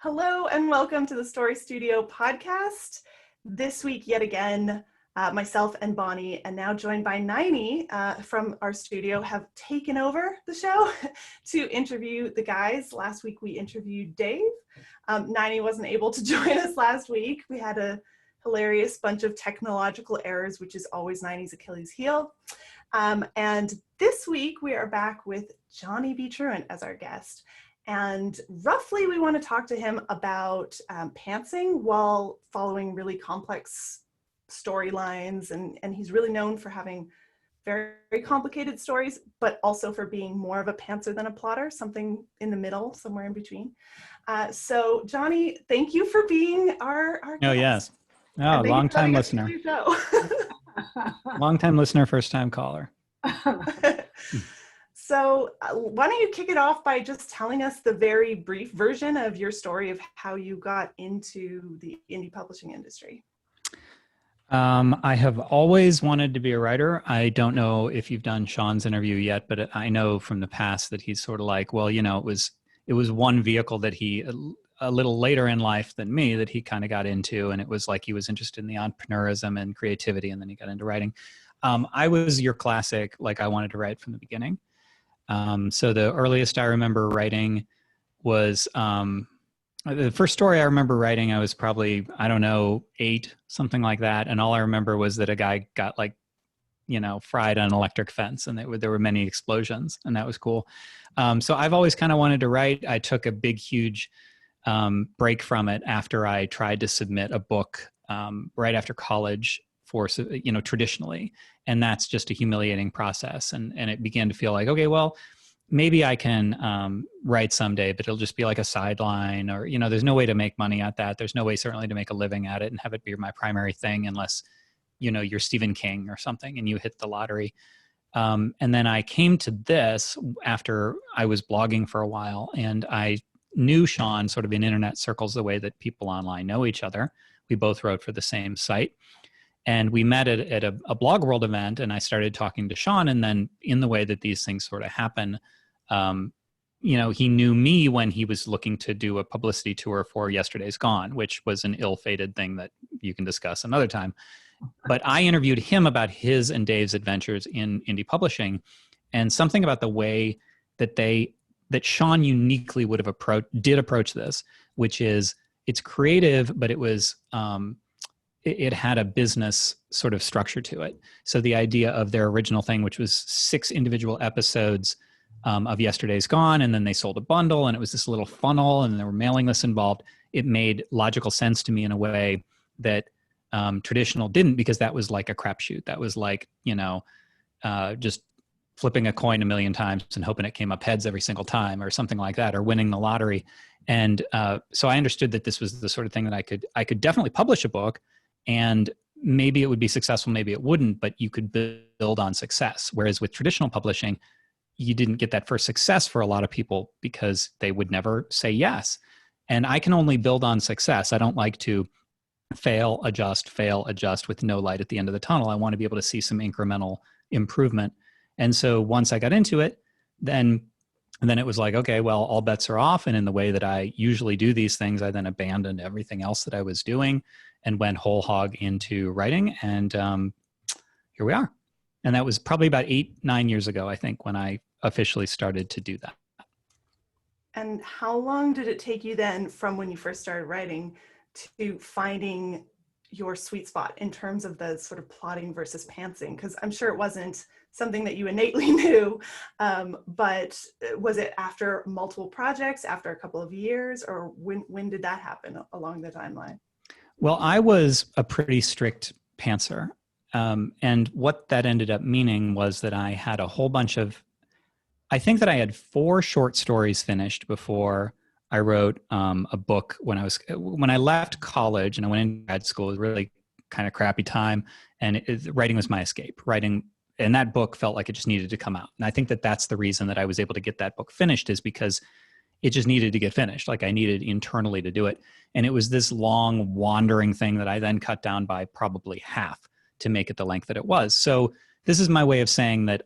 Hello and welcome to the Story Studio podcast. This week, yet again, myself and Bonnie, and now joined by Niney from our studio, have taken over the show to interview the guys. Last week, we interviewed Dave. Niney wasn't able to join us last week. We had a hilarious bunch of technological errors, which is always Niney's Achilles heel. And this week, we are back with Johnny B Truant as our guest. And roughly, we want to talk to him about pantsing while following really complex storylines. And he's really known for having very, very complicated stories, but also for being more of a pantser than a plotter, something in the middle, somewhere in between. So Johnny, thank you for being our guest. Oh, yes. Oh, long-time listener. Long-time listener, first-time caller. So why don't you kick it off by just telling us the very brief version of your story of how you got into the indie publishing industry? I have always wanted to be a writer. I don't know if you've done Sean's interview yet, but I know from the past that he's sort of like, well, you know, it was one vehicle that he, a little later in life than me, that he kind of got into, and it was like he was interested in the entrepreneurism and creativity, and then he got into writing. I was your classic, like I wanted to write from the beginning. So the earliest I remember writing was, the first story I remember writing, I was probably, I don't know, 8, something like that. And all I remember was that a guy got fried on an electric fence, and there were many explosions, and that was cool. So I've always kind of wanted to write. I took a big, huge break from it after I tried to submit a book right after college for, traditionally. And that's just a humiliating process. And it began to feel like, okay, well, maybe I can write someday, but it'll just be like a sideline, or, there's no way to make money at that. There's no way certainly to make a living at it and have it be my primary thing unless, you're Stephen King or something and you hit the lottery. And then I came to this after I was blogging for a while, and I knew Sean sort of in internet circles the way that people online know each other. We both wrote for the same site. And we met at a Blog World event, and I started talking to Sean. And then in the way that these things sort of happen, he knew me when he was looking to do a publicity tour for Yesterday's Gone, which was an ill-fated thing that you can discuss another time. But I interviewed him about his and Dave's adventures in indie publishing, and something about the way that Sean uniquely did approach this, which is it's creative, but it was it had a business sort of structure to it. So the idea of their original thing, which was 6 individual episodes of Yesterday's Gone, and then they sold a bundle, and it was this little funnel, and there were mailing lists involved. It made logical sense to me in a way that traditional didn't, because that was like a crapshoot. That was like, just flipping a coin a million times and hoping it came up heads every single time, or something like that, or winning the lottery. And so I understood that this was the sort of thing that I could definitely publish a book, and maybe it would be successful, maybe it wouldn't, but you could build on success. Whereas with traditional publishing, you didn't get that first success for a lot of people because they would never say yes. And I can only build on success. I don't like to fail, adjust with no light at the end of the tunnel. I want to be able to see some incremental improvement. And so once I got into it, then it was like, okay, well, all bets are off. And in the way that I usually do these things, I then abandoned everything else that I was doing and went whole hog into writing. And here we are. And that was probably about 8-9 years ago, I think, when I officially started to do that. And how long did it take you then from when you first started writing to finding your sweet spot in terms of the sort of plotting versus pantsing? Because I'm sure it wasn't something that you innately knew, but was it after multiple projects, after a couple of years, or when did that happen along the timeline? Well, I was a pretty strict pantser. And what that ended up meaning was that I had a whole bunch of, I think that I had 4 short stories finished before I wrote a book when I left college and I went into grad school. It was really kind of crappy time, and writing was my escape. Writing, and that book felt like it just needed to come out. And I think that that's the reason that I was able to get that book finished, is because it just needed to get finished. Like I needed internally to do it. And it was this long wandering thing that I then cut down by probably half to make it the length that it was. So this is my way of saying that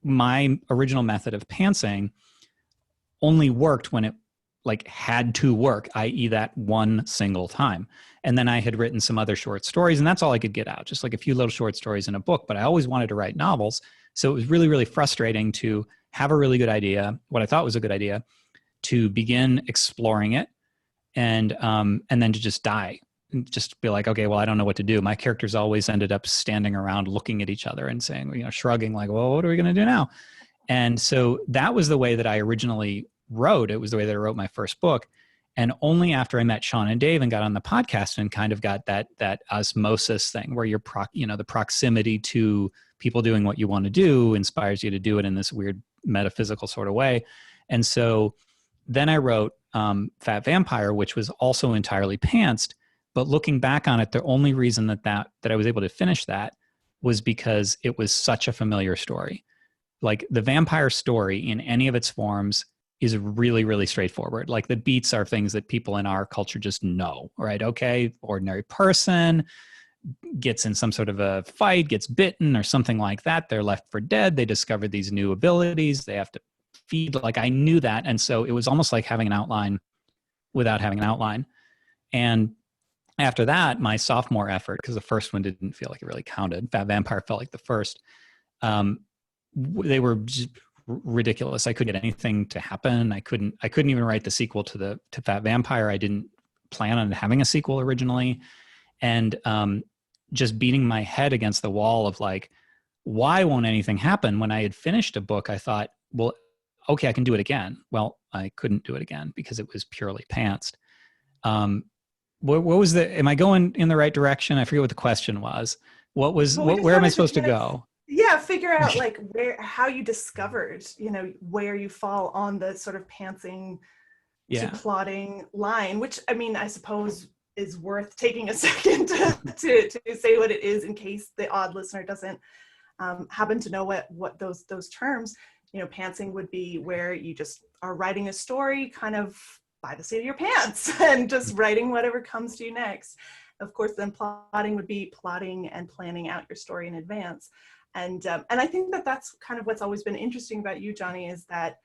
my original method of pantsing only worked when it like had to work, i.e. that one single time. And then I had written some other short stories, and that's all I could get out, just like a few little short stories in a book. But I always wanted to write novels. So it was really, really frustrating to have a really good idea, what I thought was a good idea, to begin exploring it, and then to just die and just be like, okay, well, I don't know what to do. My characters always ended up standing around looking at each other and saying, shrugging like, well, what are we going to do now? And so that was the way that I originally wrote. It was the way that I wrote my first book. And only after I met Sean and Dave and got on the podcast and kind of got that osmosis thing where you're the proximity to people doing what you want to do inspires you to do it in this weird metaphysical sort of way. And so then I wrote Fat Vampire, which was also entirely pantsed. But looking back on it, the only reason that I was able to finish that was because it was such a familiar story. Like the vampire story in any of its forms is really, really straightforward. Like the beats are things that people in our culture just know, right? Okay, ordinary person gets in some sort of a fight, gets bitten or something like that. They're left for dead. They discover these new abilities. They have to feed. Like I knew that. And so it was almost like having an outline without having an outline. And after that, my sophomore effort, because the first one didn't feel like it really counted, Fat Vampire felt like the first, they were just ridiculous. I couldn't get anything to happen. I couldn't even write the sequel to Fat Vampire. I didn't plan on having a sequel originally. And just beating my head against the wall of like, why won't anything happen? When I had finished a book, I thought, well, okay, I can do it again. Well, I couldn't do it again because it was purely pantsed. What was am I going in the right direction? I forget what the question was. Where am I supposed to go? Yeah, figure out like how you discovered, where you fall on the sort of pantsing to plotting line, which I mean, I suppose is worth taking a second to say what it is in case the odd listener doesn't happen to know what those terms. Pantsing would be where you just are writing a story kind of by the seat of your pants and just writing whatever comes to you next. Of course, then plotting would be plotting and planning out your story in advance. And I think that's kind of what's always been interesting about you, Johnny, is that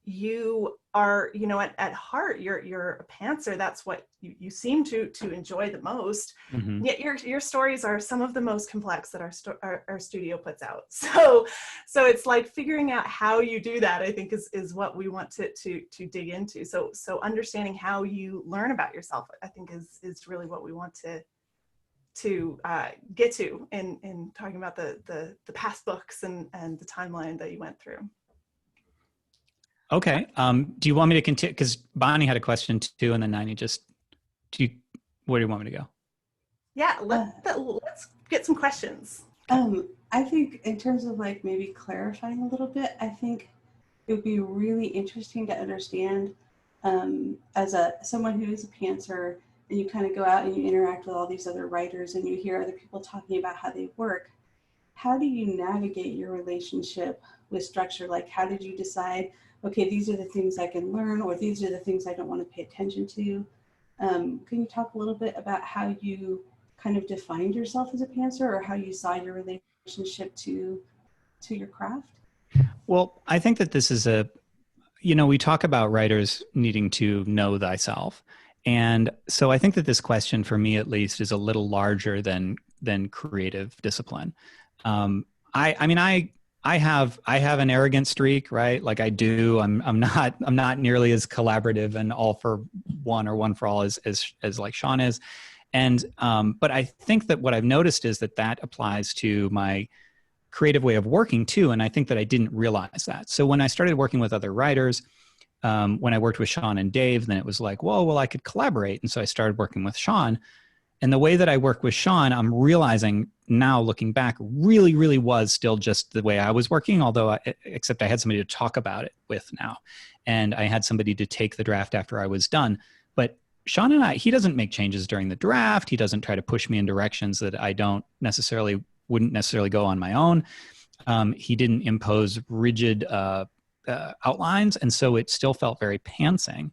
you are, at heart, you're a pantser. That's what you seem to enjoy the most. Mm-hmm. Yet your stories are some of the most complex that our studio puts out. So it's like figuring out how you do that, I think is what we want to dig into. So understanding how you learn about yourself, I think is really what we want to get to in talking about the past books and the timeline that you went through. Okay. Do you want me to continue? Because Bonnie had a question too, and then Nani where do you want me to go? Yeah, let's get some questions. I think in terms of like maybe clarifying a little bit, I think it would be really interesting to understand as someone who is a pantser, and you kind of go out and you interact with all these other writers and you hear other people talking about how they work. How do you navigate your relationship with structure? Like, how did you decide, okay, these are the things I can learn, or these are the things I don't want to pay attention to? Can you talk a little bit about how you kind of defined yourself as a pantser, or how you saw your relationship to your craft? Well, I think that this is we talk about writers needing to know thyself. And so I think that this question, for me at least, is a little larger than creative discipline. I have an arrogant streak, right? Like I do. I'm not nearly as collaborative and all for one or one for all as like Sean is. And but I think that what I've noticed is that applies to my creative way of working too. And I think that I didn't realize that. So when I started working with other writers, when I worked with Sean and Dave, then it was like, well, I could collaborate. And so I started working with Sean. And the way that I work with Sean, I'm realizing now, looking back, really, really was still just the way I was working, except I had somebody to talk about it with now. And I had somebody to take the draft after I was done. But Sean and he doesn't make changes during the draft. He doesn't try to push me in directions that I wouldn't necessarily go on my own. He didn't impose rigid outlines. And so it still felt very pantsing.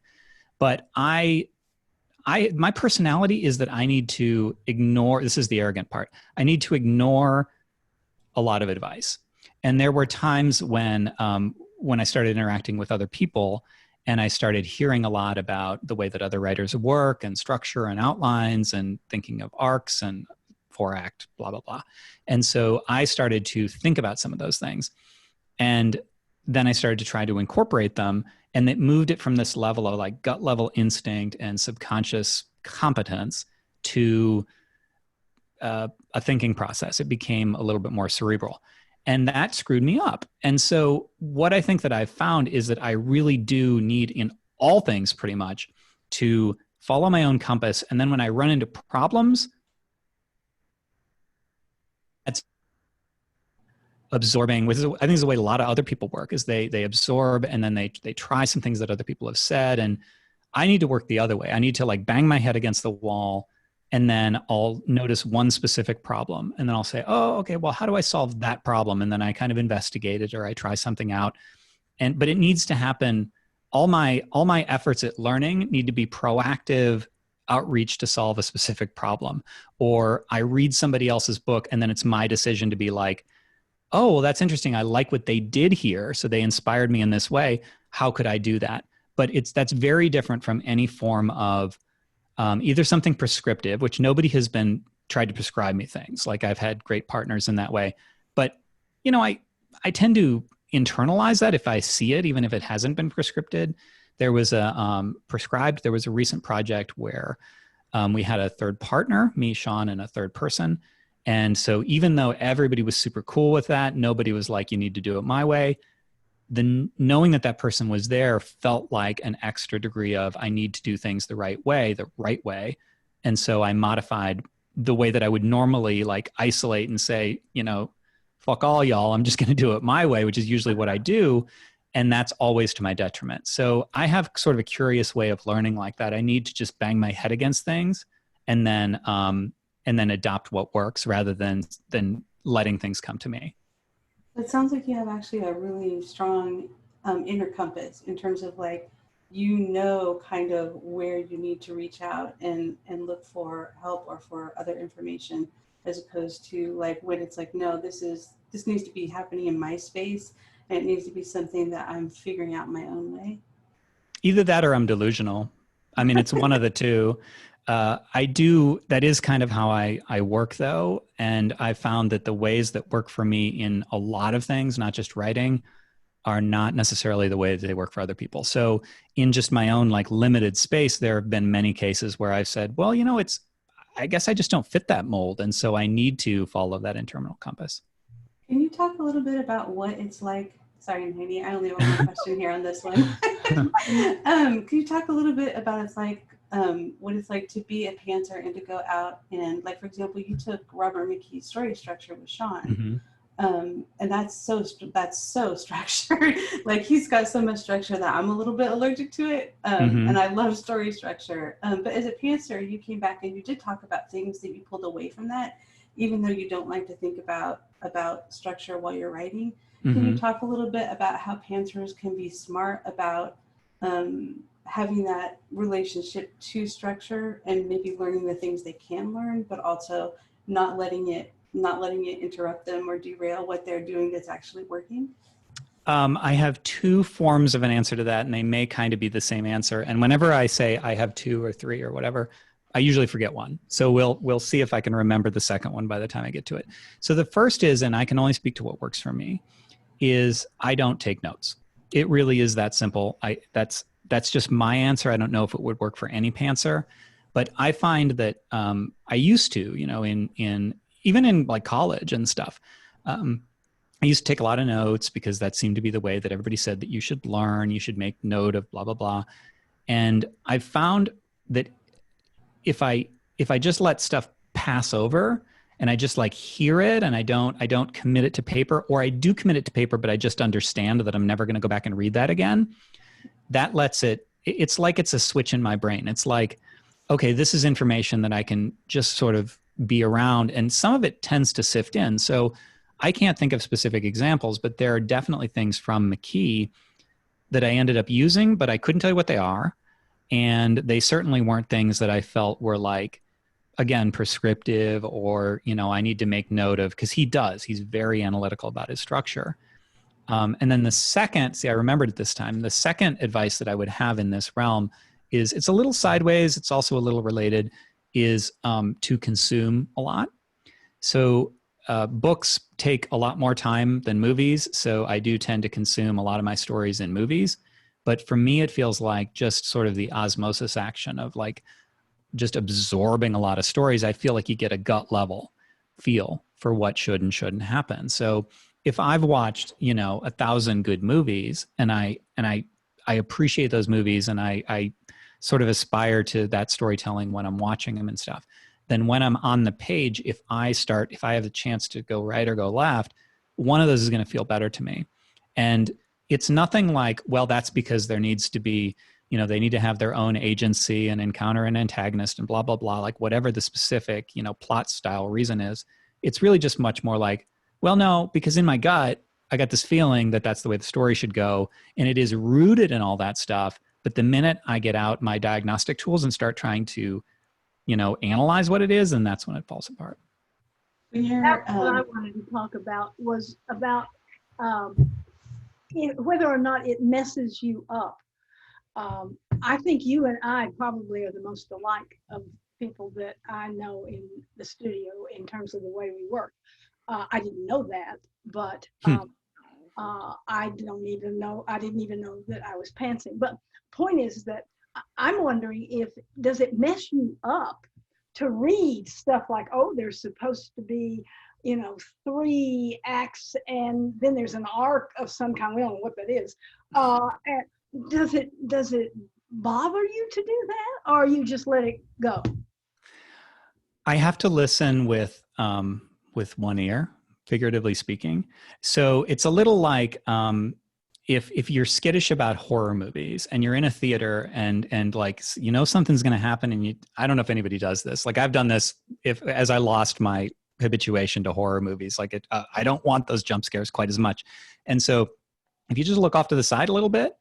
But my personality is that I need to ignore, this is the arrogant part, I need to ignore a lot of advice. And there were times when I started interacting with other people And I started hearing a lot about the way that other writers work and structure and outlines and thinking of arcs and 4-act, blah, blah, blah. And so I started to think about some of those things. And then I started to try to incorporate them. And it moved it from this level of like gut level instinct and subconscious competence to a thinking process. It became a little bit more cerebral. And that screwed me up. And so what I think that I've found is that I really do need in all things pretty much to follow my own compass. And then when I run into problems, that's absorbing, which is, I think is the way a lot of other people work, is they absorb and then they try some things that other people have said. And I need to work the other way. I need to like bang my head against the wall, and then I'll notice one specific problem. And then I'll say, oh, okay, well, how do I solve that problem? And then I kind of investigate it or I try something out. But it needs to happen. All my efforts at learning need to be proactive outreach to solve a specific problem. Or I read somebody else's book and then it's my decision to be like, oh, well, that's interesting. I like what they did here. So they inspired me in this way. How could I do that? But that's very different from any form of either something prescriptive, which nobody has been tried to prescribe me things. Like I've had great partners in that way. But, you know, I tend to internalize that if I see it, even if it hasn't been prescripted. There was a there was a recent project where we had a third partner, me, Sean, and a third person. And so even though everybody was super cool with that, nobody was like, you need to do it my way. Knowing that person was there felt like an extra degree of, I need to do things the right way. And so I modified the way that I would normally like isolate and say, you know, fuck all y'all, I'm just going to do it my way, which is usually what I do. And that's always to my detriment. So I have sort of a curious way of learning like that. I need to just bang my head against things and then adopt what works rather than letting things come to me. It sounds like you have actually a really strong inner compass in terms of like, you know, kind of where you need to reach out and look for help or for other information, as opposed to like when it's like, no, this needs to be happening in my space and it needs to be something that I'm figuring out my own way. Either that or I'm delusional. I mean, it's one of the two. That is kind of how I work though. And I found that the ways that work for me in a lot of things, not just writing, are not necessarily the way that they work for other people. So in just my own like limited space, there have been many cases where I've said, well, you know, I guess I just don't fit that mold. And so I need to follow that internal compass. Can you talk a little bit about what it's like? Sorry, Heidi, I only have one question here on this one. Can you talk a little bit about what it's like to be a pantser and to go out and, like, for example, you took Robert McKee's story structure with Sean, and that's so structured. Like, he's got so much structure that I'm a little bit allergic to it, and I love story structure. But as a pantser, you came back and you did talk about things that you pulled away from that, even though you don't like to think about structure while you're writing. Can you talk a little bit about how pantsers can be smart about having that relationship to structure and maybe learning the things they can learn, but also not letting it interrupt them or derail what they're doing that's actually working? I have two forms of an answer to that, and they may kind of be the same answer. And whenever I say I have two or three or whatever, I usually forget one. So we'll see if I can remember the second one by the time I get to it. So the first is, and I can only speak to what works for me, is I don't take notes. It really is that simple. That's just my answer. I don't know if it would work for any pantser, but I find that I used to, you know, even in like college and stuff, I used to take a lot of notes because that seemed to be the way that everybody said that you should learn, you should make note of blah, blah, blah. And I've found that if I just let stuff pass over and I just like hear it and I don't commit it to paper, or I do commit it to paper, but I just understand that I'm never going to go back and read that again, that lets it's like it's a switch in my brain. It's like, okay, this is information that I can just sort of be around, and some of it tends to sift in. So I can't think of specific examples, but there are definitely things from McKee that I ended up using, but I couldn't tell you what they are. And they certainly weren't things that I felt were like, again, prescriptive or, you know, I need to make note of, because he's very analytical about his structure. And then the second, see, I remembered it this time. The second advice that I would have in this realm is, it's a little sideways, it's also a little related, is to consume a lot. So books take a lot more time than movies. So I do tend to consume a lot of my stories in movies. But for me, it feels like just sort of the osmosis action of like just absorbing a lot of stories. I feel like you get a gut level feel for what should and shouldn't happen. So if I've watched, 1,000 good movies and I appreciate those movies and I sort of aspire to that storytelling when I'm watching them and stuff, then when I'm on the page, if I have the chance to go right or go left, one of those is going to feel better to me. And it's nothing like, well, that's because there needs to be, they need to have their own agency and encounter an antagonist and blah, blah, blah, like whatever the specific, plot style reason is. It's really just much more like, well, no, because in my gut, I got this feeling that that's the way the story should go. And it is rooted in all that stuff. But the minute I get out my diagnostic tools and start trying to, analyze what it is, and that's when it falls apart. When you're, That's what I wanted to talk about, was about whether or not it messes you up. I think you and I probably are the most alike of people that I know in the studio in terms of the way we work. I didn't know that, but I didn't even know that I was pantsing. But point is that I'm wondering does it mess you up to read stuff like, oh, there's supposed to be, 3 acts and then there's an arc of some kind. We don't know what that is. And does it bother you to do that, or you just let it go? I have to listen with one ear, figuratively speaking. So it's a little like if you're skittish about horror movies and you're in a theater and like, something's going to happen, and I don't know if anybody does this. Like I've done this as I lost my habituation to horror movies. Like I don't want those jump scares quite as much. And so if you just look off to the side a little bit,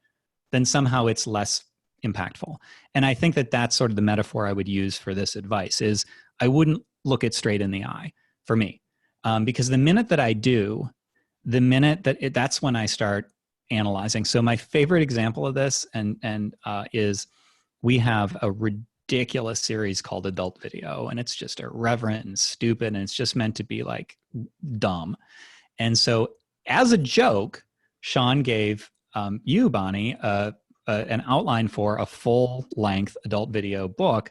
then somehow it's less impactful. And I think that that's sort of the metaphor I would use for this advice is I wouldn't look it straight in the eye for me. Because the minute that I do, that's when I start analyzing. So my favorite example of this is we have a ridiculous series called Adult Video, and it's just irreverent and stupid, and it's just meant to be like dumb. And so as a joke, Sean gave you, Bonnie, an outline for a full-length adult video book,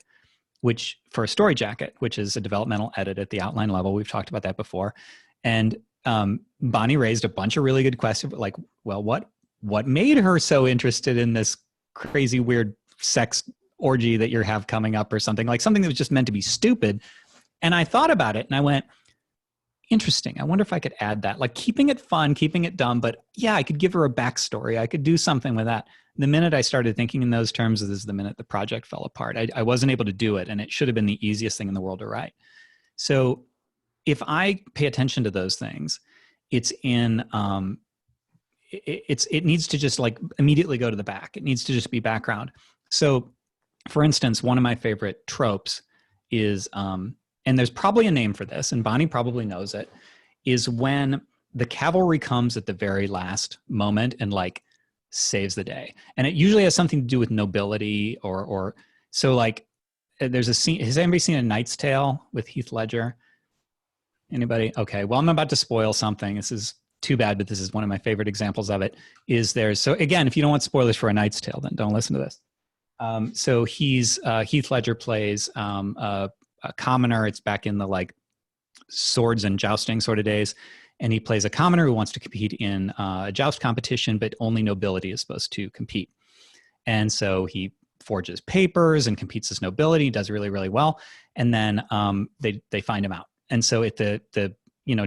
which for a story jacket, which is a developmental edit at the outline level. We've talked about that before. And Bonnie raised a bunch of really good questions, like, well, what made her so interested in this crazy, weird sex orgy that you have coming up, or something that was just meant to be stupid. And I thought about it and I went, interesting. I wonder if I could add that, like keeping it fun, keeping it dumb, but yeah, I could give her a backstory. I could do something with that. The minute I started thinking in those terms is the minute the project fell apart. I wasn't able to do it, and it should have been the easiest thing in the world to write. So if I pay attention to those things, it needs to just like immediately go to the back. It needs to just be background. So for instance, one of my favorite tropes is, and there's probably a name for this, and Bonnie probably knows it, is when the cavalry comes at the very last moment and like saves the day. And it usually has something to do with nobility or so like there's a scene. Has anybody seen A Knight's Tale with Heath Ledger? Anybody? Okay. Well, I'm about to spoil something. This is too bad, but this is one of my favorite examples of it. So again, if you don't want spoilers for A Knight's Tale, then don't listen to this. So Heath Ledger plays a commoner. It's back in the like swords and jousting sort of days. And he plays a commoner who wants to compete in a joust competition, but only nobility is supposed to compete. And so he forges papers and competes as nobility. He does really, really well. And then they find him out. And so at the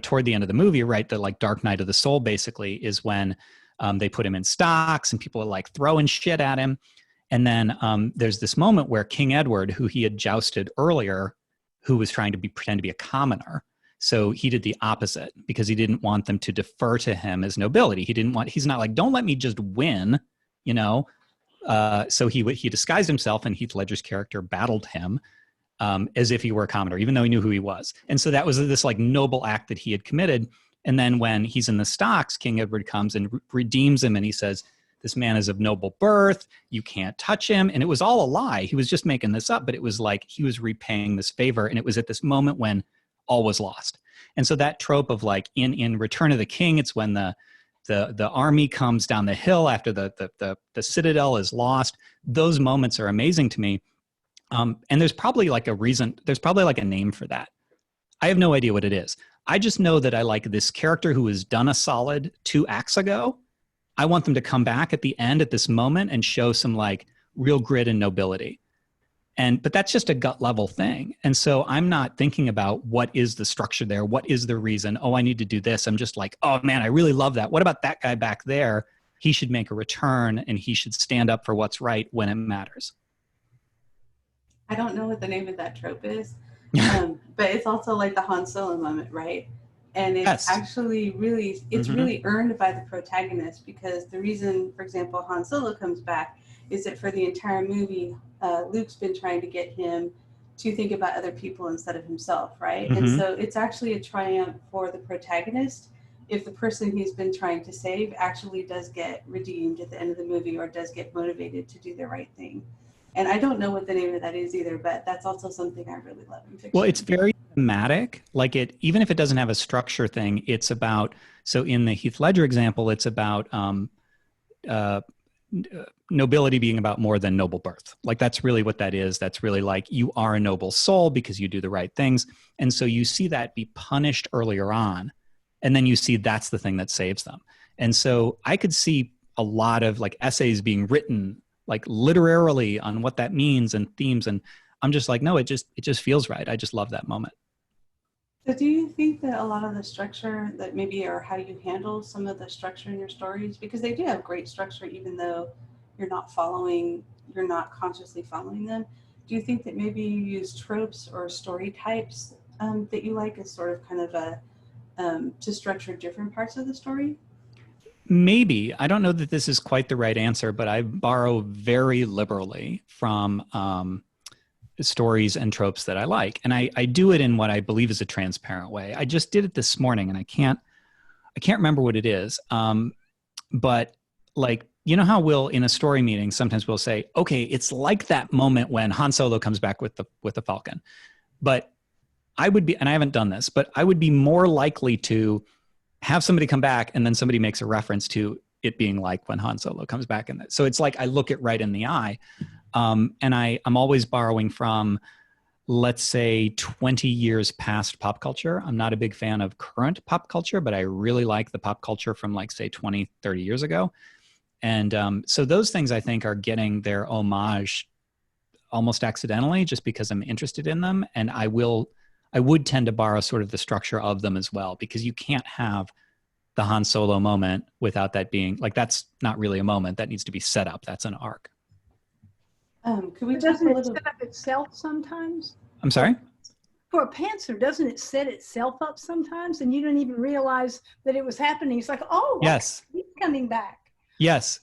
toward the end of the movie, right, the like dark night of the soul basically is when they put him in stocks and people are like throwing shit at him. And then there's this moment where King Edward, who he had jousted earlier, who was trying to pretend to be a commoner. So he did the opposite because he didn't want them to defer to him as nobility. He's not like, don't let me just win, So he disguised himself, and Heath Ledger's character battled him as if he were a commoner, even though he knew who he was. And so that was this like noble act that he had committed And then when he's in the stocks, King Edward comes and redeems him, and he says, this man is of noble birth, you can't touch him. And it was all a lie. He was just making this up, but it was like he was repaying this favor. And it was at this moment when all was lost. And so that trope of like in Return of the King, it's when the army comes down the hill after the citadel is lost. Those moments are amazing to me. And there's probably like a reason, there's probably like a name for that. I have no idea what it is. I just know that I like this character who was done a solid 2 acts ago. I want them to come back at the end at this moment and show some like real grit and nobility. But that's just a gut level thing. And so I'm not thinking about what is the structure there? What is the reason? Oh, I need to do this. I'm just like, oh man, I really love that. What about that guy back there? He should make a return and he should stand up for what's right when it matters. I don't know what the name of that trope is, but it's also like the Han Solo moment, right? And it's actually really, it's really earned by the protagonist, because the reason, for example, Han Solo comes back is that for the entire movie, Luke's been trying to get him to think about other people instead of himself, right? And so it's actually a triumph for the protagonist if the person he's been trying to save actually does get redeemed at the end of the movie or does get motivated to do the right thing. And I don't know what the name of that is either, but that's also something I really love in fiction. Well, it's very thematic. Like it, even if it doesn't have a structure thing, it's about, so in the Heath Ledger example, it's about nobility being about more than noble birth. Like that's really what that is. That's really like you are a noble soul because you do the right things. And so you see that be punished earlier on. And then you see that's the thing that saves them. And so I could see a lot of like essays being written like literarily on what that means and themes. And I'm just like, no, it just feels right. I just love that moment. So do you think that a lot of the structure that maybe, or how you handle some of the structure in your stories, because they do have great structure, even though you're not consciously following them. Do you think that maybe you use tropes or story types that you like as sort of kind of a, to structure different parts of the story? Maybe. I don't know that this is quite the right answer, but I borrow very liberally from stories and tropes that I like. And I do it in what I believe is a transparent way. I just did it this morning and I can't remember what it is. But like, you know how we'll, in a story meeting, sometimes we'll say, okay, it's like that moment when Han Solo comes back with the Falcon. But I would be, and I haven't done this, but I would be more likely to have somebody come back and then somebody makes a reference to it being like when Han Solo comes back in that. So it's like I look it right in the eye. And I'm always borrowing from, let's say, 20 years past pop culture. I'm not a big fan of current pop culture, but I really like the pop culture from like, say, 20, 30 years ago. And so those things I think are getting their homage almost accidentally just because I'm interested in them. And I would tend to borrow sort of the structure of them as well, because you can't have the Han Solo moment without that being like, that's not really a moment that needs to be set up. That's an arc. Could we Doesn't it set up itself sometimes? I'm sorry? For a pantser, doesn't it set itself up sometimes and you don't even realize that it was happening? It's like, oh, yes, he's coming back. Yes.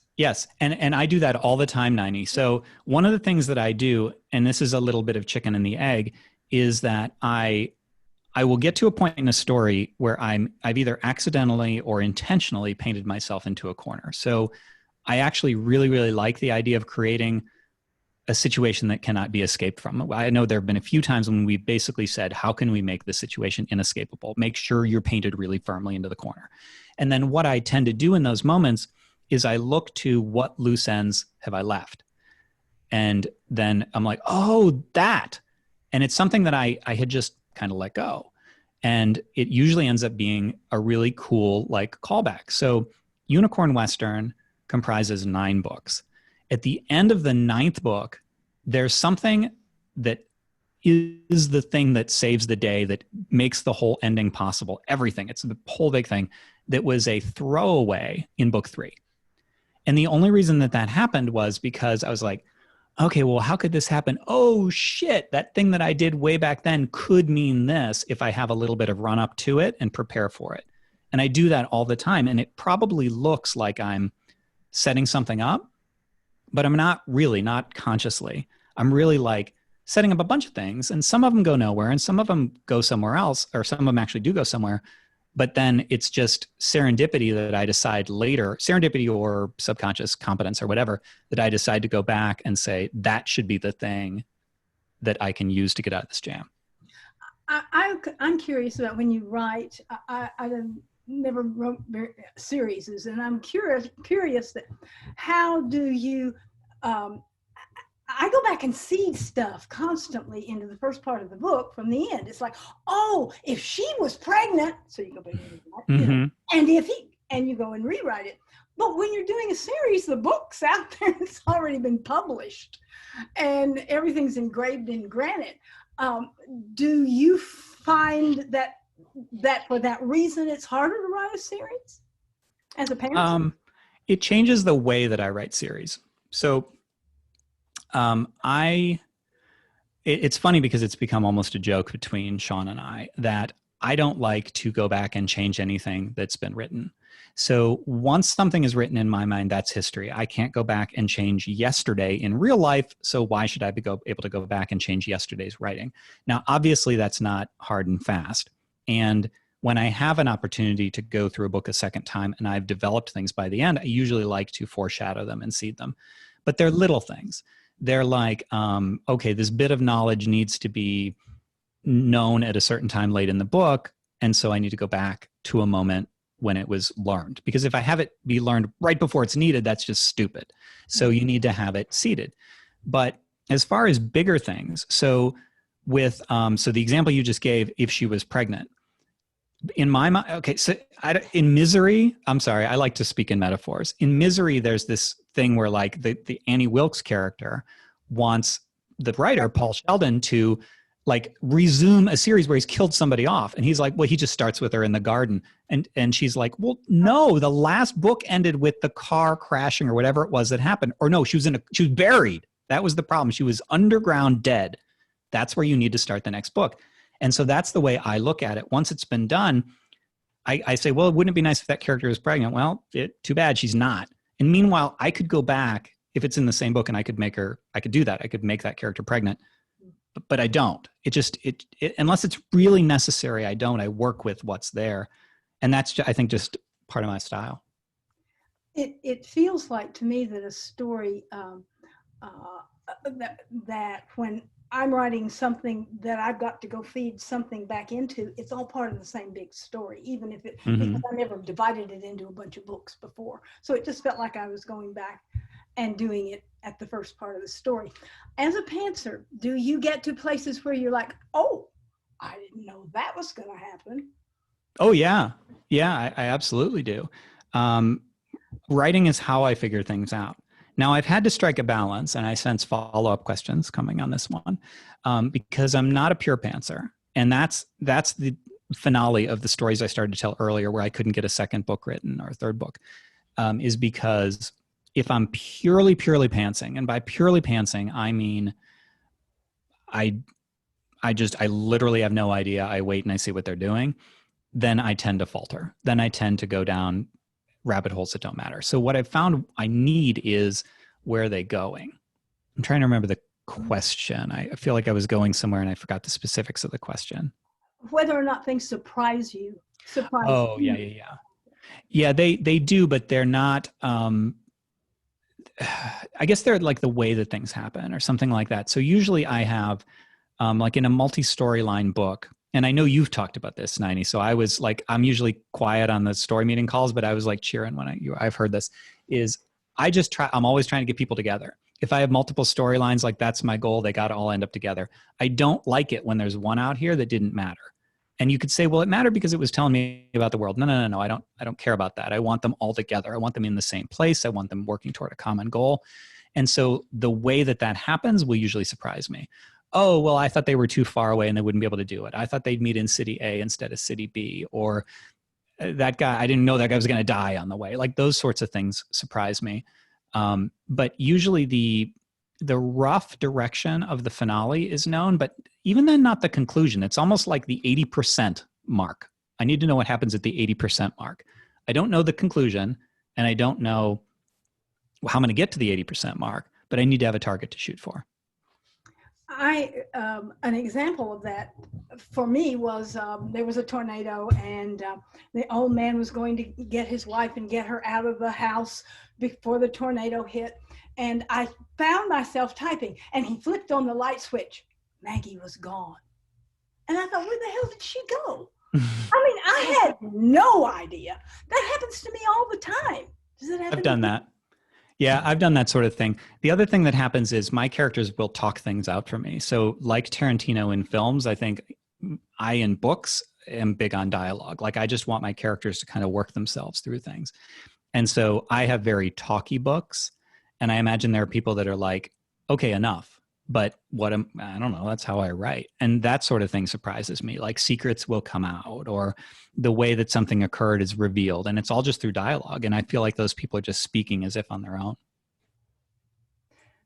And I do that all the time, Niney. So one of the things that I do, and this is a little bit of chicken and the egg, is that I will get to a point in a story where I've either accidentally or intentionally painted myself into a corner. So I actually really, really like the idea of creating a situation that cannot be escaped from. I know there have been a few times when we basically said, how can we make this situation inescapable? Make sure you're painted really firmly into the corner. And then what I tend to do in those moments is I look to what loose ends have I left. And then I'm like, oh, that. And it's something that I had just kind of let go. And it usually ends up being a really cool like callback. So Unicorn Western comprises 9 books. At the end of the 9th book, there's something that is the thing that saves the day, that makes the whole ending possible. Everything. It's the whole big thing that was a throwaway in book 3. And the only reason that happened was because I was like, okay, well, how could this happen? Oh shit, that thing that I did way back then could mean this if I have a little bit of run up to it and prepare for it. And I do that all the time. And it probably looks like I'm setting something up, but I'm not really, not consciously. I'm really like setting up a bunch of things, and some of them go nowhere and some of them go somewhere else, or some of them actually do go somewhere. But then it's just serendipity that I decide later, serendipity or subconscious competence or whatever, that I decide to go back and say, that should be the thing that I can use to get out of this jam. I'm curious about when you write. I never wrote series, and I'm curious that how do you? I go back and seed stuff constantly into the first part of the book from the end. It's like, oh, if she was pregnant, so you go back and you know, and if he, and you go and rewrite it. But when you're doing a series, the book's out there, it's already been published, and everything's engraved in granite. Do you find that for that reason it's harder to write a series as a parent? It changes the way that I write series. So it's funny because it's become almost a joke between Sean and I that I don't like to go back and change anything that's been written. So once something is written in my mind, that's history. I can't go back and change yesterday in real life. So why should I be able to go back and change yesterday's writing? Now, obviously that's not hard and fast. And when I have an opportunity to go through a book a second time and I've developed things by the end, I usually like to foreshadow them and seed them. But they're little things. They're like, okay, this bit of knowledge needs to be known at a certain time late in the book. And so I need to go back to a moment when it was learned. Because if I have it be learned right before it's needed, that's just stupid. So you need to have it seeded. But as far as bigger things, so with, so the example you just gave, if she was pregnant, in my mind, okay, so in Misery, I'm sorry, I like to speak in metaphors. In Misery, there's this thing where like the Annie Wilkes character wants the writer, Paul Sheldon, to like resume a series where he's killed somebody off. And he's like, well, he just starts with her in the garden. And she's like, well, no, the last book ended with the car crashing or whatever it was that happened. Or no, she was buried. That was the problem. She was underground dead. That's where you need to start the next book. And so that's the way I look at it. Once it's been done, I say, well, wouldn't it be nice if that character was pregnant? Well, too bad she's not. And meanwhile, I could go back if it's in the same book and I could do that. I could make that character pregnant, but I don't. Unless it's really necessary, I don't. I work with what's there. And that's, I think, just part of my style. It feels like to me that a story that when I'm writing because I've got to go feed something back into, it's all part of the same big story, even if because I never divided it into a bunch of books before. So it just felt like I was going back and doing it at the first part of the story. As a pantser, do you get to places where you're like, oh, I didn't know that was going to happen? Oh, yeah. Yeah, I absolutely do. Writing is how I figure things out. Now, I've had to strike a balance, and I sense follow-up questions coming on this one, because I'm not a pure pantser. And that's the finale of the stories I started to tell earlier where I couldn't get a second book written or a third book, is because if I'm purely pantsing, and by purely pantsing, I mean I literally have no idea. I wait and I see what they're doing. Then I tend to falter. Then I tend to go down rabbit holes that don't matter. So what I've found I need is, where are they going? I'm trying to remember the question. I feel like I was going somewhere and I forgot the specifics of the question. Whether or not things surprise you. Oh, yeah. Yeah, they do, but they're not, I guess they're like the way that things happen or something like that. So usually I have, like in a multi-storyline book, and I know you've talked about this, Niney. So I was like, I'm usually quiet on the story meeting calls, but I was like cheering when I've heard this. I'm always trying to get people together. If I have multiple storylines, like that's my goal. They got to all end up together. I don't like it when there's one out here that didn't matter. And you could say, well, it mattered because it was telling me about the world. No. I don't care about that. I want them all together. I want them in the same place. I want them working toward a common goal. And so the way that happens will usually surprise me. Oh, well, I thought they were too far away and they wouldn't be able to do it. I thought they'd meet in city A instead of city B, or that guy, I didn't know that guy was going to die on the way. Like those sorts of things surprise me. But usually the rough direction of the finale is known, but even then, not the conclusion. It's almost like the 80% mark. I need to know what happens at the 80% mark. I don't know the conclusion, and I don't know how I'm going to get to the 80% mark, but I need to have a target to shoot for. An example of that for me was there was a tornado, and the old man was going to get his wife and get her out of the house before the tornado hit. And I found myself typing, and he flipped on the light switch. Maggie was gone. And I thought, where the hell did she go? I mean, I had no idea. That happens to me all the time. Does it happen? I've done that. Yeah, I've done that sort of thing. The other thing that happens is my characters will talk things out for me. So like Tarantino in films, I think I in books am big on dialogue. Like I just want my characters to kind of work themselves through things. And so I have very talky books. And I imagine there are people that are like, okay, enough. But I don't know, that's how I write. And that sort of thing surprises me. Like secrets will come out, or the way that something occurred is revealed. And it's all just through dialogue. And I feel like those people are just speaking as if on their own.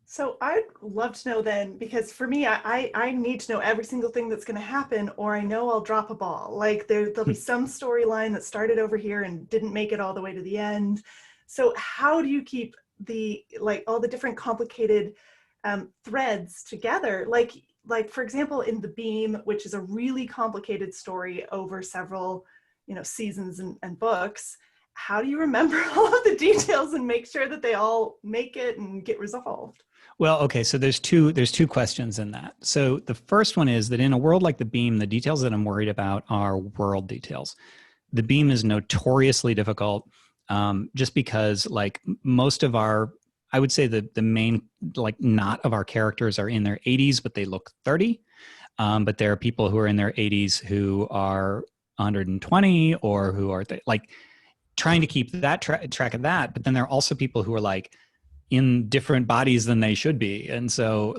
So I'd love to know then, because for me, I need to know every single thing that's going to happen, or I know I'll drop a ball. Like there'll be some storyline that started over here and didn't make it all the way to the end. So how do you keep all the different complicated threads together? Like for example, in The Beam, which is a really complicated story over several, seasons and books, how do you remember all of the details and make sure that they all make it and get resolved? Well, okay, so there's two questions in that. So the first one is that in a world like The Beam, the details that I'm worried about are world details. The Beam is notoriously difficult, just because like most of I would say the main knot of our characters are in their 80s, but they look 30. But there are people who are in their 80s who are 120, or who are trying to keep that track of that. But then there are also people who are like in different bodies than they should be. And so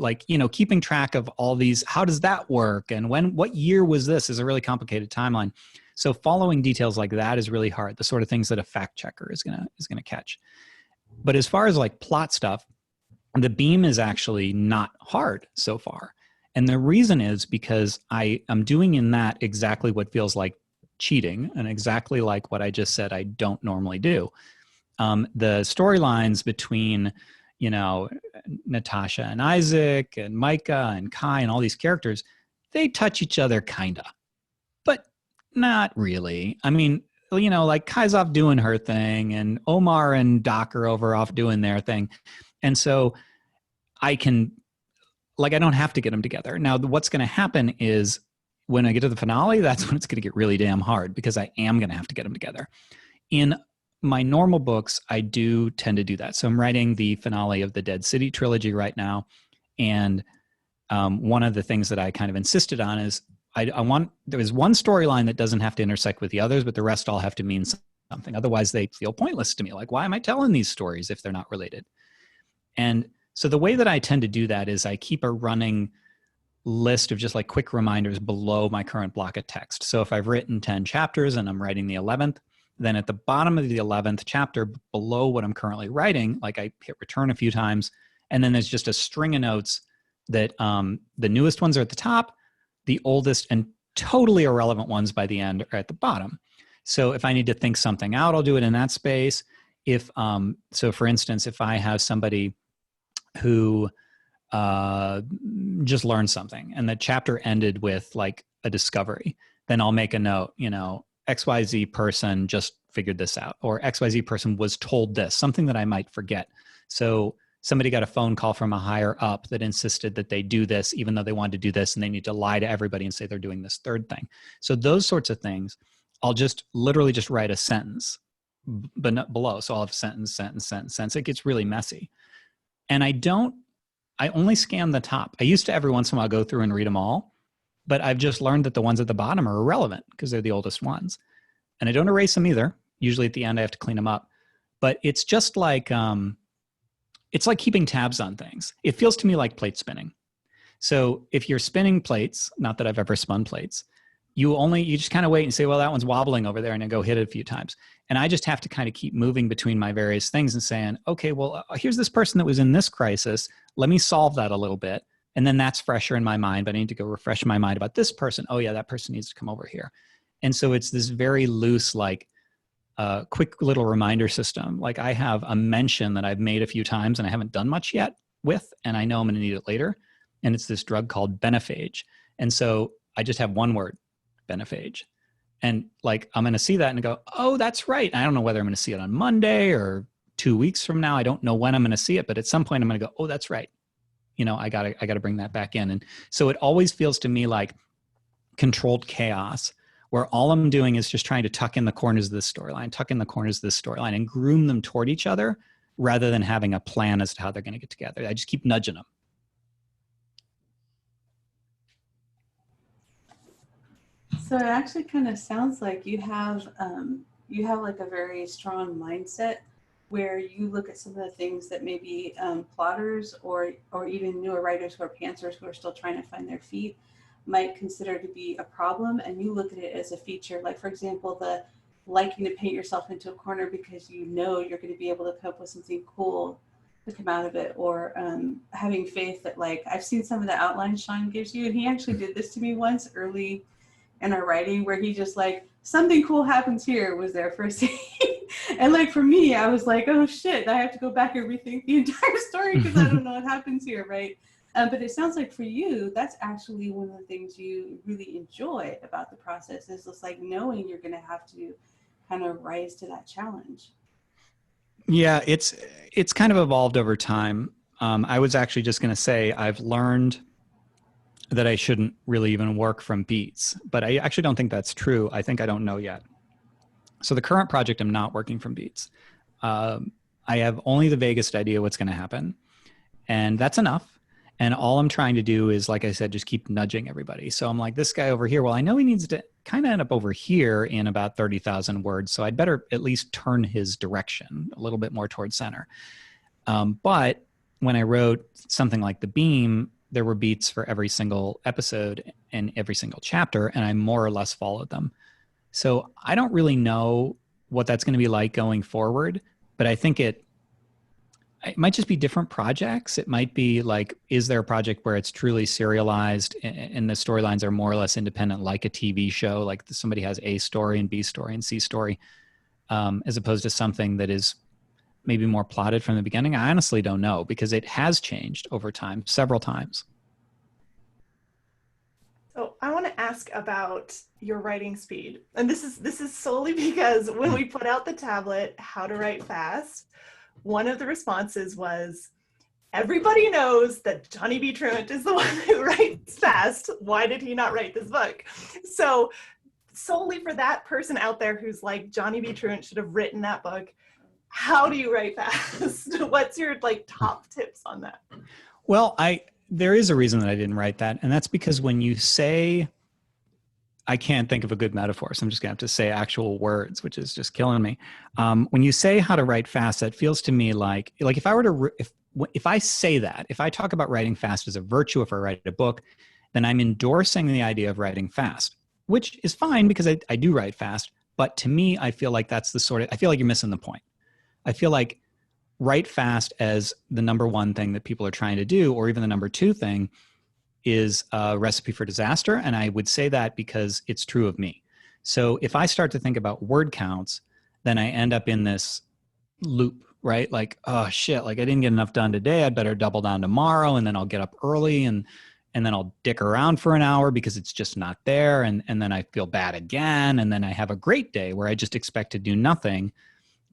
keeping track of all these, how does that work? And what year was this, is a really complicated timeline. So following details like that is really hard. The sort of things that a fact checker is gonna catch. But as far as like plot stuff, The Beam is actually not hard so far. And the reason is because I am doing in that exactly what feels like cheating, and exactly like what I just said I don't normally do. The storylines between, Natasha and Isaac and Micah and Kai and all these characters, they touch each other kinda, but not really. I mean, like Kai's off doing her thing, and Omar and Doc are off doing their thing. And so I don't have to get them together. Now, what's going to happen is when I get to the finale, that's when it's going to get really damn hard, because I am going to have to get them together. In my normal books, I do tend to do that. So I'm writing the finale of the Dead City trilogy right now. And one of the things that I kind of insisted on is there is one storyline that doesn't have to intersect with the others, but the rest all have to mean something. Otherwise, they feel pointless to me. Like, why am I telling these stories if they're not related? And so the way that I tend to do that is I keep a running list of just like quick reminders below my current block of text. So if I've written 10 chapters and I'm writing the 11th, then at the bottom of the 11th chapter below what I'm currently writing, like I hit return a few times, and then there's just a string of notes that the newest ones are at the top, the oldest and totally irrelevant ones by the end are at the bottom. So if I need to think something out, I'll do it in that space. So for instance, if I have somebody who just learned something and the chapter ended with like a discovery, then I'll make a note, XYZ person just figured this out, or XYZ person was told this, something that I might forget. So somebody got a phone call from a higher up that insisted that they do this, even though they wanted to do this, and they need to lie to everybody and say they're doing this third thing. So those sorts of things, I'll just literally just write a sentence below. So I'll have sentence. It gets really messy. And I only scan the top. I used to every once in a while go through and read them all, but I've just learned that the ones at the bottom are irrelevant because they're the oldest ones. And I don't erase them either. Usually at the end I have to clean them up. But it's just like, it's like keeping tabs on things. It feels to me like plate spinning. So if you're spinning plates, not that I've ever spun plates, you just kind of wait and say, well, that one's wobbling over there, and then go hit it a few times. And I just have to kind of keep moving between my various things and saying, okay, well, here's this person that was in this crisis. Let me solve that a little bit. And then that's fresher in my mind, but I need to go refresh my mind about this person. Oh yeah, that person needs to come over here. And so it's this very loose, like quick little reminder system. Like I have a mention that I've made a few times and I haven't done much yet with, and I know I'm going to need it later. And it's this drug called Benephage. And so I just have one word, benephage. And like, I'm going to see that and go, oh, that's right. I don't know whether I'm going to see it on Monday or 2 weeks from now. I don't know when I'm going to see it, but at some point I'm going to go, oh, that's right. I gotta bring that back in. And so it always feels to me like controlled chaos, where all I'm doing is just trying to tuck in the corners of this storyline, and groom them toward each other rather than having a plan as to how they're going to get together. I just keep nudging them. So it actually kind of sounds like you have like a very strong mindset where you look at some of the things that maybe plotters or even newer writers who are pantsers who are still trying to find their feet might consider to be a problem, and you look at it as a feature. Like, for example, the liking to paint yourself into a corner because you know you're going to be able to come up with something cool to come out of it, or having faith that, like, I've seen some of the outlines Sean gives you, and he actually did this to me once early in our writing, where he just like, something cool happens here was their first scene. And like, for me, I was like, oh shit, I have to go back and rethink the entire story because I don't know what happens here, right? But it sounds like for you, that's actually one of the things you really enjoy about the process, is just like knowing you're going to have to kind of rise to that challenge. Yeah, it's kind of evolved over time. I was actually just going to say I've learned that I shouldn't really even work from beats, but I actually don't think that's true. I think I don't know yet. So the current project, I'm not working from beats. I have only the vaguest idea what's going to happen, and that's enough. And all I'm trying to do is, like I said, just keep nudging everybody. So I'm like, this guy over here, well, I know he needs to kind of end up over here in about 30,000 words. So I'd better at least turn his direction a little bit more towards center. But when I wrote something like The Beam, there were beats for every single episode and every single chapter, and I more or less followed them. So I don't really know what that's going to be like going forward, but I think it might just be different projects. It might be like, is there a project where it's truly serialized and the storylines are more or less independent, like a TV show, like somebody has A story and B story and C story, as opposed to something that is maybe more plotted from the beginning? I honestly don't know, because it has changed over time, several times. So I want to ask about your writing speed. And this is solely because when we put out the tablet, How to Write Fast, one of the responses was, everybody knows that Johnny B. Truant is the one who writes fast. Why did he not write this book? So solely for that person out there who's like, Johnny B. Truant should have written that book, how do you write fast? What's your top tips on that? Well, there is a reason that I didn't write that. And that's because when you say, I can't think of a good metaphor, so I'm just gonna have to say actual words, which is just killing me. When you say how to write fast, that feels to me like if I were to, if I say that, if I talk about writing fast as a virtue, if I write a book, then I'm endorsing the idea of writing fast, which is fine because I do write fast. But to me, I feel like that's I feel like you're missing the point. I feel like write fast as the number one thing that people are trying to do, or even the number two thing, is a recipe for disaster. And I would say that because it's true of me. So if I start to think about word counts, then I end up in this loop, right? Like, oh shit, like I didn't get enough done today. I'd better double down tomorrow, and then I'll get up early and then I'll dick around for an hour because it's just not there. And then I feel bad again. And then I have a great day where I just expect to do nothing,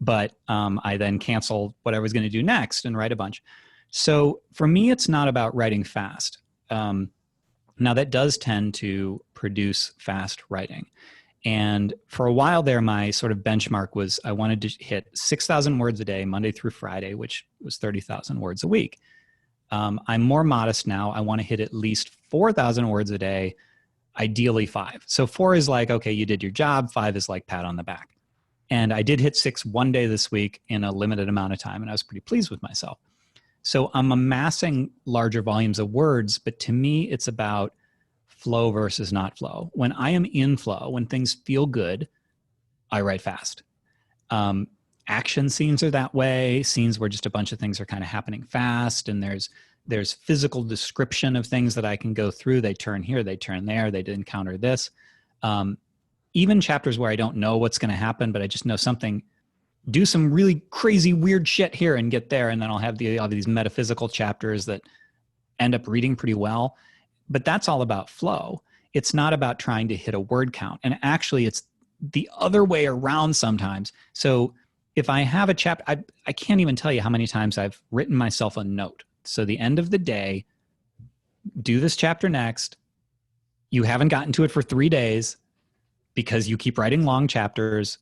but I then cancel what I was going to do next and write a bunch. So for me, it's not about writing fast. Now that does tend to produce fast writing. And for a while there, my sort of benchmark was I wanted to hit 6,000 words a day, Monday through Friday, which was 30,000 words a week. I'm more modest now. I want to hit at least 4,000 words a day, ideally 5. So 4 is like, okay, you did your job. 5 is like pat on the back. And I did hit 6 one day this week in a limited amount of time, and I was pretty pleased with myself. So I'm amassing larger volumes of words, but to me, it's about flow versus not flow. When I am in flow, when things feel good, I write fast. Action scenes are that way, scenes where just a bunch of things are kind of happening fast, and there's physical description of things that I can go through. They turn here, they turn there, they did encounter this. Even chapters where I don't know what's going to happen, but I just know something, do some really crazy, weird shit here and get there. And then I'll have these metaphysical chapters that end up reading pretty well. But that's all about flow. it's not about trying to hit a word count. And actually, it's the other way around sometimes. So if I have a chapter, I can't even tell you how many times I've written myself a note. So the end of the day, do this chapter next. You haven't gotten to it for 3 days because you keep writing long chapters.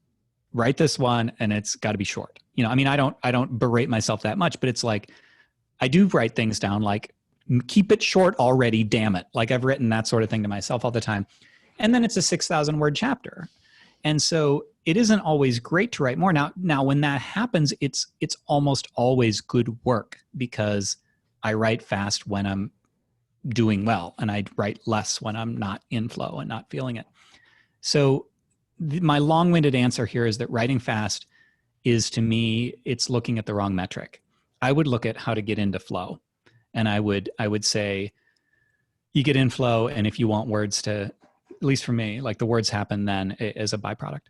Write this one, and it's got to be short. You know, I mean, I don't berate myself that much, but it's like I do write things down like, keep it short already, damn it. Like I've written that sort of thing to myself all the time. And then it's a 6,000 word chapter. And so it isn't always great to write more. Now when that happens, it's almost always good work because I write fast when I'm doing well, and I write less when I'm not in flow and not feeling it. So my long-winded answer here is that writing fast is, to me, it's looking at the wrong metric. I would look at how to get into flow. And I would say, you get in flow, and if you want words to, at least for me, like the words happen then as a byproduct.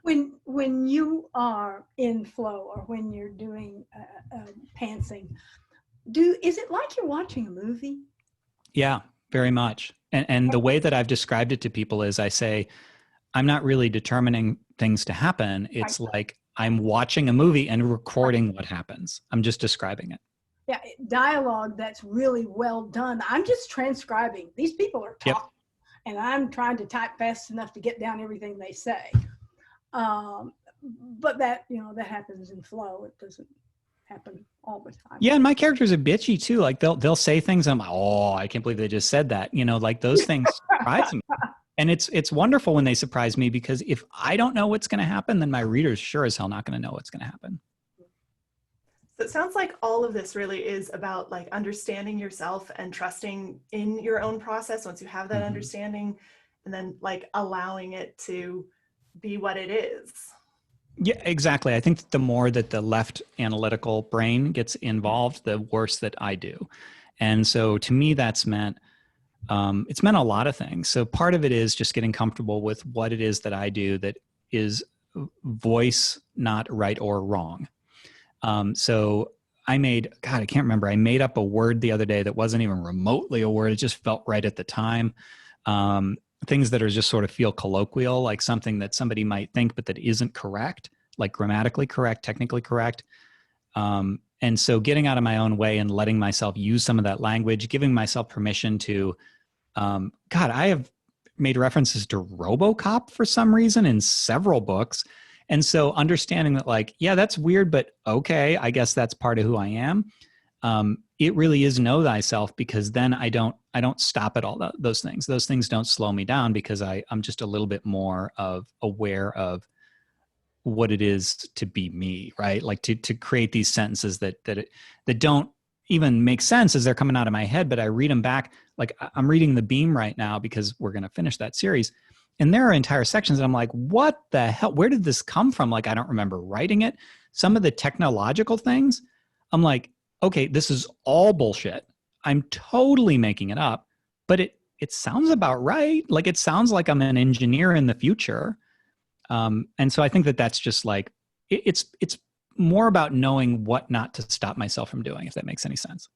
When you are in flow, or when you're doing pantsing, is it like you're watching a movie? Yeah, very much. And the way that I've described it to people is I say, I'm not really determining things to happen. It's like I'm watching a movie and recording what happens. I'm just describing it. Yeah, dialogue that's really well done. I'm just transcribing. These people are talking, and I'm trying to type fast enough to get down everything they say. But that happens in flow. It doesn't happen all the time. Yeah, and my characters are bitchy too. Like they'll say things, and I'm like, oh, I can't believe they just said that. You know, like those things surprise me. And it's wonderful when they surprise me, because if I don't know what's going to happen, then my reader's sure as hell not going to know what's going to happen. So it sounds like all of this really is about like understanding yourself and trusting in your own process once you have that understanding, and then like allowing it to be what it is. Yeah, exactly. I think the more that the left analytical brain gets involved, the worse that I do. And so to me, that's meant, it's meant a lot of things. So part of it is just getting comfortable with what it is that I do that is voice, not right or wrong. So I can't remember. I made up a word the other day that wasn't even remotely a word. It just felt right at the time. Things that are just sort of feel colloquial, like something that somebody might think, but that isn't correct, like grammatically correct, technically correct. And so getting out of my own way and letting myself use some of that language, giving myself permission to, I have made references to RoboCop for some reason in several books. And so understanding that, like, yeah, that's weird, but okay, I guess that's part of who I am. It really is know thyself, because then I don't stop at all those things. Those things don't slow me down, because I'm just a little bit more aware of what it is to be me, right? Like to create these sentences that don't even make sense as they're coming out of my head, but I read them back. Like I'm reading The Beam right now because we're going to finish that series. And there are entire sections that I'm like, what the hell? Where did this come from? Like, I don't remember writing it. Some of the technological things, I'm like, okay, this is all bullshit. I'm totally making it up, but it sounds about right. Like, it sounds like I'm an engineer in the future. And so I think that's just like, it's more about knowing what not to stop myself from doing, if that makes any sense.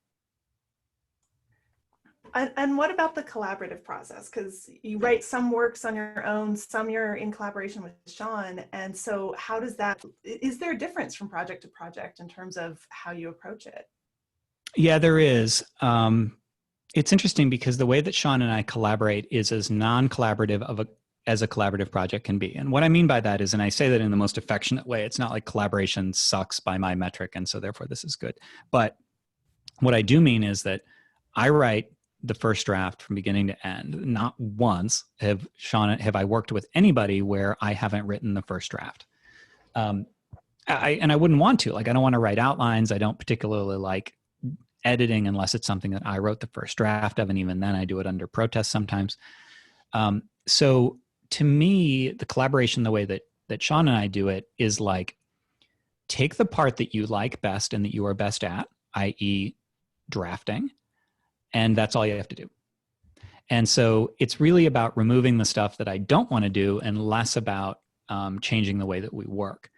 And what about the collaborative process? Because you write some works on your own, some you're in collaboration with Sean. And so how does that, is there a difference from project to project in terms of how you approach it? Yeah, there is. It's interesting because the way that Sean and I collaborate is as non-collaborative as a collaborative project can be. And what I mean by that is, and I say that in the most affectionate way, it's not like collaboration sucks by my metric, and so therefore this is good. But what I do mean is that I write the first draft from beginning to end. Not once have I worked with anybody where I haven't written the first draft. I wouldn't want to. Like, I don't want to write outlines. I don't particularly like editing unless it's something that I wrote the first draft of, and even then I do it under protest sometimes. So to me, the collaboration, the way that Sean and I do it, is like, take the part that you like best and that you are best at, i.e. drafting, and that's all you have to do. And so it's really about removing the stuff that I don't want to do and less about changing the way that we work.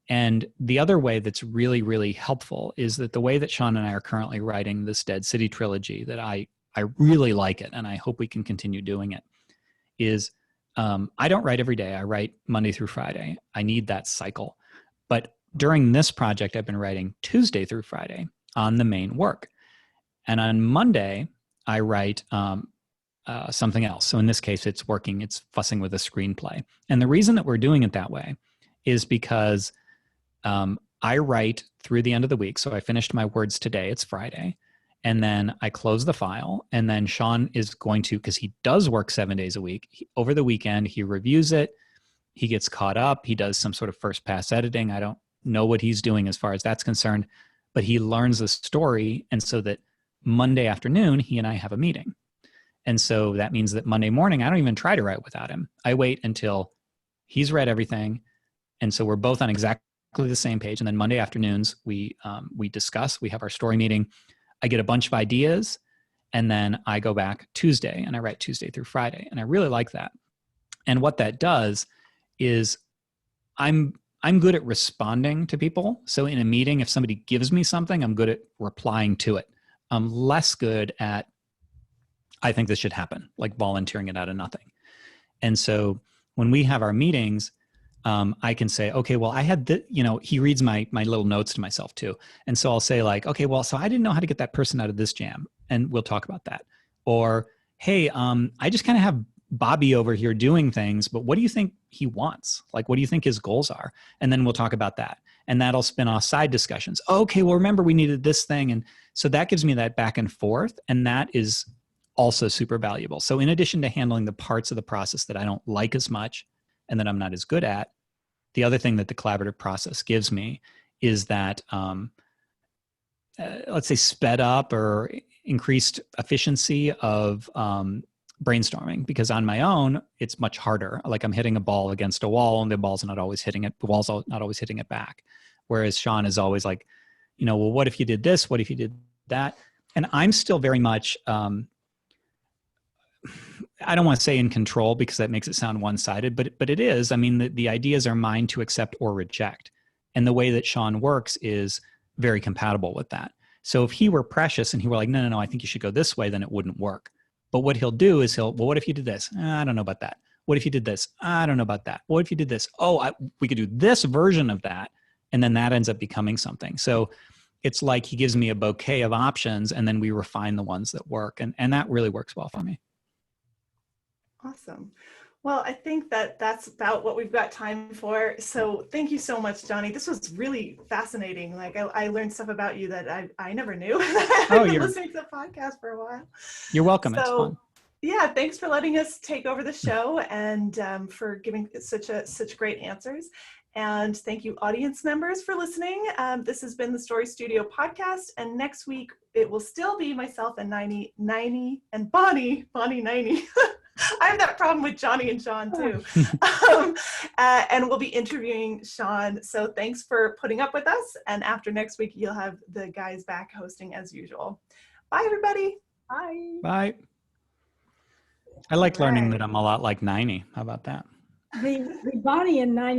And the other way that's really, really helpful is that the way that Sean and I are currently writing this Dead City trilogy that I I really like it, and I hope we can continue doing it, is I don't write every day. I write Monday through Friday. I need that cycle. But during this project, I've been writing Tuesday through Friday on the main work. And on Monday, I write something else. So in this case, it's fussing with a screenplay. And the reason that we're doing it that way is because I write through the end of the week. So I finished my words today. It's Friday. And then I close the file. And then Sean is going to, because he does work 7 days a week, over the weekend, he reviews it. He gets caught up. He does some sort of first pass editing. I don't know what he's doing as far as that's concerned, but he learns the story. And so that Monday afternoon, he and I have a meeting. And so that means that Monday morning, I don't even try to write without him. I wait until he's read everything. And so we're both on exactly the same page. And then Monday afternoons, we discuss, we have our story meeting. I get a bunch of ideas, and then I go back Tuesday and I write Tuesday through Friday. And I really like that. And what that does is I'm good at responding to people. So in a meeting, if somebody gives me something, I'm good at replying to it. I'm less good at, I think this should happen, like volunteering it out of nothing. And so when we have our meetings, I can say, okay, well, I had he reads my little notes to myself too. And so I'll say like, okay, well, so I didn't know how to get that person out of this jam. And we'll talk about that. Or, hey, I just kind of have Bobby over here doing things, but what do you think he wants? Like, what do you think his goals are? And then we'll talk about that. And that'll spin off side discussions. Okay, well, remember we needed this thing. And so that gives me that back and forth. And that is also super valuable. So in addition to handling the parts of the process that I don't like as much and that I'm not as good at, the other thing that the collaborative process gives me is that, let's say, sped up or increased efficiency of brainstorming, because on my own, it's much harder. Like I'm hitting a ball against a wall and the wall's not always hitting it back. Whereas Sean is always like, well, what if you did this? What if you did that? And I'm still very much, I don't want to say in control because that makes it sound one-sided, but it is. I mean, the ideas are mine to accept or reject. And the way that Sean works is very compatible with that. So if he were precious and he were like, no, I think you should go this way, then it wouldn't work. But what he'll do is well, what if you did this? I don't know about that. What if you did this? I don't know about that. What if you did this? Oh, we could do this version of that. And then that ends up becoming something. So it's like he gives me a bouquet of options and then we refine the ones that work. And that really works well for me. Awesome. Well, I think that's about what we've got time for. So thank you so much, Johnny. This was really fascinating. Like I learned stuff about you that I never knew. I've been listening to the podcast for a while. You're welcome. It's fun. Yeah, thanks for letting us take over the show and for giving such great answers. And thank you, audience members, for listening. This has been the Story Studio podcast. And next week, it will still be myself and Bonnie, Niney. I have that problem with Johnny and Sean too. And we'll be interviewing Sean. So thanks for putting up with us. And after next week, you'll have the guys back hosting as usual. Bye, everybody. Bye. Bye. I like learning that I'm a lot like 90. How about that? The Bonnie and 90